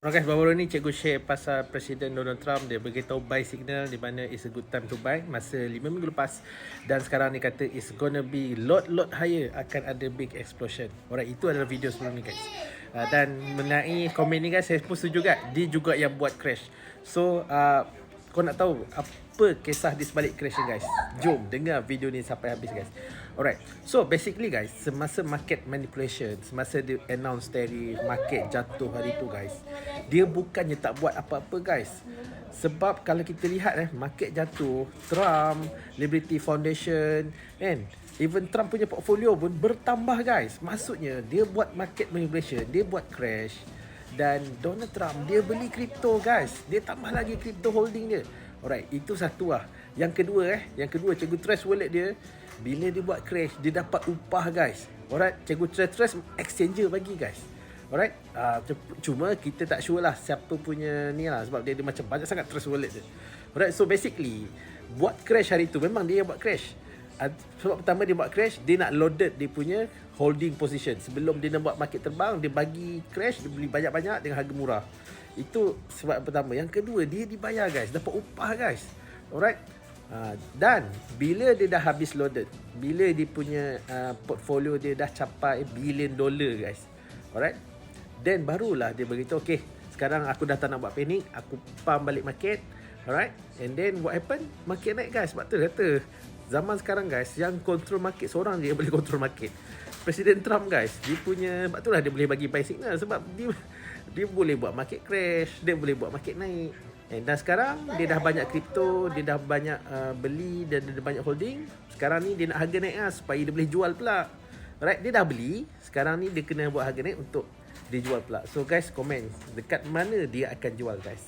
Orang guys, baru-baru ni cikgu share pasal Presiden Donald Trump. Dia beritahu buy signal di mana it's a good time to buy masa 5 minggu lepas. Dan sekarang ni kata it's gonna be lot higher, akan ada big explosion. Alright, itu adalah video sebelum ni guys. Dan mengenai komen ni guys, saya pun setuju juga. Dia juga yang buat crash. So kau nak tahu apa kisah di sebalik crash ni guys? Jom dengar video ni sampai habis guys. Alright, so basically guys, semasa market manipulation, semasa dia announce dari market jatuh hari tu guys, dia bukannya tak buat apa-apa guys. Sebab kalau kita lihat market jatuh, Trump, Liberty Foundation, kan, even Trump punya portfolio pun bertambah guys. Maksudnya dia buat market manipulation, dia buat crash. Dan Donald Trump dia beli kripto guys. Dia tambah lagi kripto holding dia. Alright, itu satu lah. Yang kedua cikgu trace wallet dia, bila dia buat crash, dia dapat upah guys. Alright, cikgu trace exchanger bagi guys. Alright, cuma kita tak sure lah siapa punya ni lah, sebab dia macam banyak sangat trace wallet dia. Alright, so basically buat crash hari tu memang dia yang buat crash. Sebab pertama dia buat crash, dia nak loaded dia punya holding position. Sebelum dia nak buat market terbang, dia bagi crash, dia beli banyak-banyak dengan harga murah. Itu sebab pertama. Yang kedua, dia dibayar guys, dapat upah guys. Alright, dan bila dia dah habis loaded, bila dia punya portfolio dia dah capai billion dollar guys, alright, then barulah dia beritahu, okay, sekarang aku dah tak nak buat panic, aku pump balik market. Alright, and then what happen? Market naik guys. Sebab tu kata zaman sekarang guys, yang control market seorang je yang boleh control market. Presiden Trump guys, dia punya, sebab tu lah dia boleh bagi buy signal. Sebab dia boleh buat market crash, dia boleh buat market naik. Dan sekarang dia dah banyak kripto, dia dah banyak beli dan dia dah banyak holding. Sekarang ni dia nak harga naik supaya dia boleh jual pula. Alright, dia dah beli, sekarang ni dia kena buat harga naik untuk dia jual pula. So guys, komen dekat mana dia akan jual guys.